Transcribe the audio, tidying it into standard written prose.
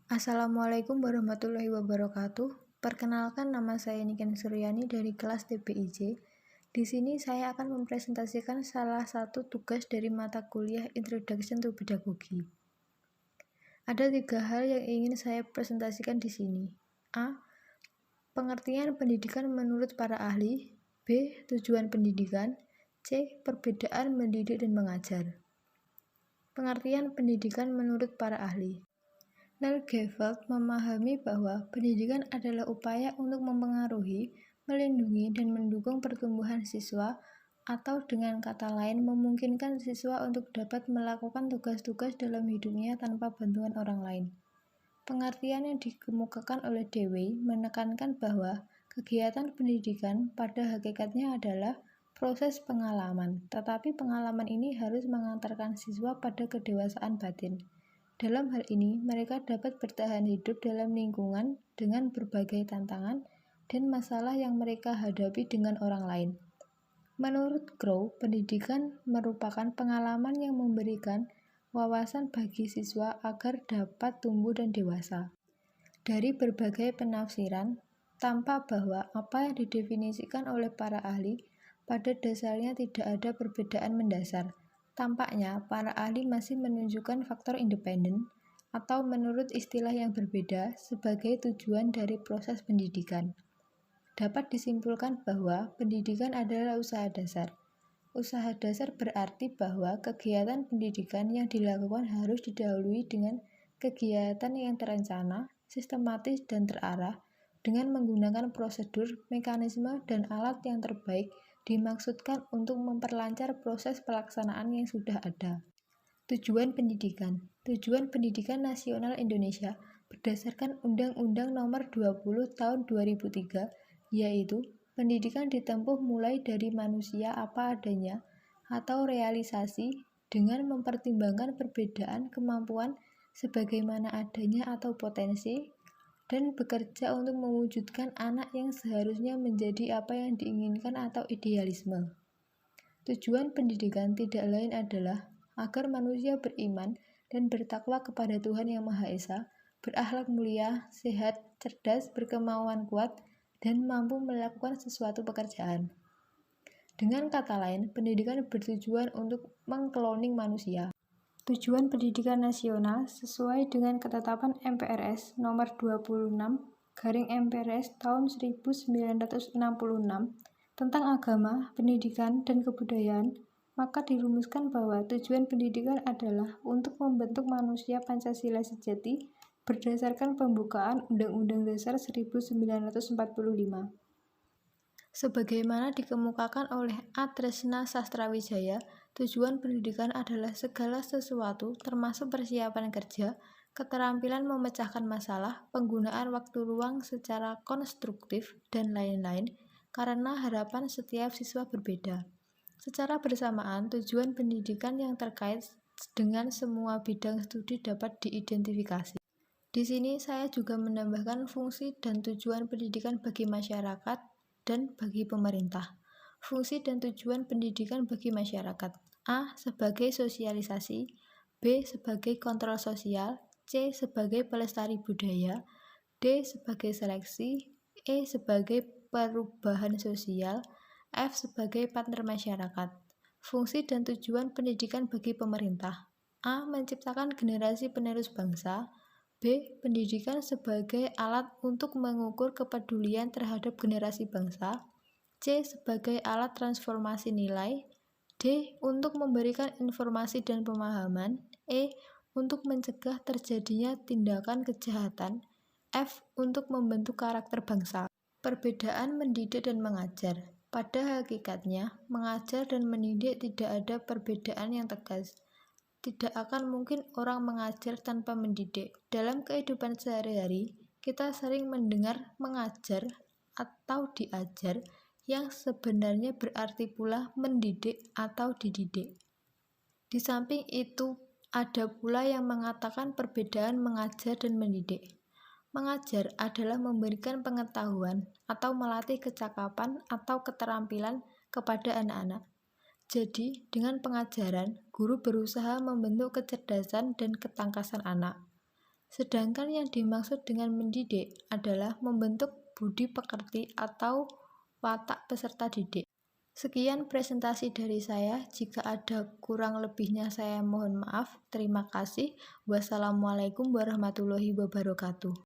Assalamualaikum warahmatullahi wabarakatuh. Perkenalkan, nama saya Niken Suryani dari kelas TPIJ. Di sini saya akan mempresentasikan salah satu tugas dari mata kuliah Introduction to Pedagogy. Ada 3 hal yang ingin saya presentasikan di sini. A. Pengertian pendidikan menurut para ahli. B. Tujuan pendidikan. C. Perbedaan mendidik dan mengajar. Pengertian pendidikan menurut para ahli. Neil Geveld memahami bahwa pendidikan adalah upaya untuk mempengaruhi, melindungi, dan mendukung pertumbuhan siswa, atau dengan kata lain memungkinkan siswa untuk dapat melakukan tugas-tugas dalam hidupnya tanpa bantuan orang lain. Pengertian yang dikemukakan oleh Dewey menekankan bahwa kegiatan pendidikan pada hakikatnya adalah proses pengalaman, tetapi pengalaman ini harus mengantarkan siswa pada kedewasaan batin. Dalam hal ini, mereka dapat bertahan hidup dalam lingkungan dengan berbagai tantangan dan masalah yang mereka hadapi dengan orang lain. Menurut Crow, pendidikan merupakan pengalaman yang memberikan wawasan bagi siswa agar dapat tumbuh dan dewasa. Dari berbagai penafsiran, tampak bahwa apa yang didefinisikan oleh para ahli pada dasarnya tidak ada perbedaan mendasar. Tampaknya, para ahli masih menunjukkan faktor independen, atau menurut istilah yang berbeda, sebagai tujuan dari proses pendidikan. Dapat disimpulkan bahwa pendidikan adalah usaha dasar. Usaha dasar berarti bahwa kegiatan pendidikan yang dilakukan harus didahului dengan kegiatan yang terencana, sistematis, dan terarah, dengan menggunakan prosedur, mekanisme, dan alat yang terbaik dimaksudkan untuk memperlancar proses pelaksanaan yang sudah ada. Tujuan pendidikan. Tujuan Pendidikan Nasional Indonesia berdasarkan Undang-Undang Nomor 20 Tahun 2003, yaitu pendidikan ditempuh mulai dari manusia apa adanya atau realisasi dengan mempertimbangkan perbedaan kemampuan sebagaimana adanya atau potensi, dan bekerja untuk mewujudkan anak yang seharusnya menjadi apa yang diinginkan atau idealisme. Tujuan pendidikan tidak lain adalah agar manusia beriman dan bertakwa kepada Tuhan Yang Maha Esa, berakhlak mulia, sehat, cerdas, berkemauan kuat, dan mampu melakukan sesuatu pekerjaan. Dengan kata lain, pendidikan bertujuan untuk mengkloning manusia. Tujuan pendidikan nasional sesuai dengan ketetapan MPRS nomor 26/MPRS tahun 1966 tentang agama, pendidikan, dan kebudayaan, maka dirumuskan bahwa tujuan pendidikan adalah untuk membentuk manusia Pancasila sejati berdasarkan pembukaan Undang-Undang Dasar 1945. Sebagaimana dikemukakan oleh A. Tresna Sastrawijaya, tujuan pendidikan adalah segala sesuatu termasuk persiapan kerja, keterampilan memecahkan masalah, penggunaan waktu luang secara konstruktif, dan lain-lain, karena harapan setiap siswa berbeda. Secara bersamaan, tujuan pendidikan yang terkait dengan semua bidang studi dapat diidentifikasi. Di sini saya juga menambahkan fungsi dan tujuan pendidikan bagi masyarakat dan bagi pemerintah. Fungsi dan tujuan pendidikan bagi masyarakat. A. Sebagai sosialisasi, B. Sebagai kontrol sosial, C. Sebagai pelestari budaya, D. Sebagai seleksi, E. Sebagai perubahan sosial, F. Sebagai partner masyarakat. Fungsi dan tujuan pendidikan bagi pemerintah. A. Menciptakan generasi penerus bangsa, B. Pendidikan sebagai alat untuk mengukur kepedulian terhadap generasi bangsa, C. Sebagai alat transformasi nilai, D. Untuk memberikan informasi dan pemahaman, E. Untuk mencegah terjadinya tindakan kejahatan, F. Untuk membentuk karakter bangsa. Perbedaan mendidik dan mengajar. Pada hakikatnya, mengajar dan mendidik tidak ada perbedaan yang tegas. Tidak akan mungkin orang mengajar tanpa mendidik. Dalam kehidupan sehari-hari, kita sering mendengar mengajar atau diajar, yang sebenarnya berarti pula mendidik atau dididik. Di samping itu, ada pula yang mengatakan perbedaan mengajar dan mendidik. Mengajar adalah memberikan pengetahuan atau melatih kecakapan atau keterampilan kepada anak-anak. Jadi, dengan pengajaran, guru berusaha membentuk kecerdasan dan ketangkasan anak. Sedangkan yang dimaksud dengan mendidik adalah membentuk budi pekerti atau watak peserta didik. Sekian presentasi dari saya. Jika ada kurang lebihnya saya mohon maaf. Terima kasih. Wassalamualaikum warahmatullahi wabarakatuh.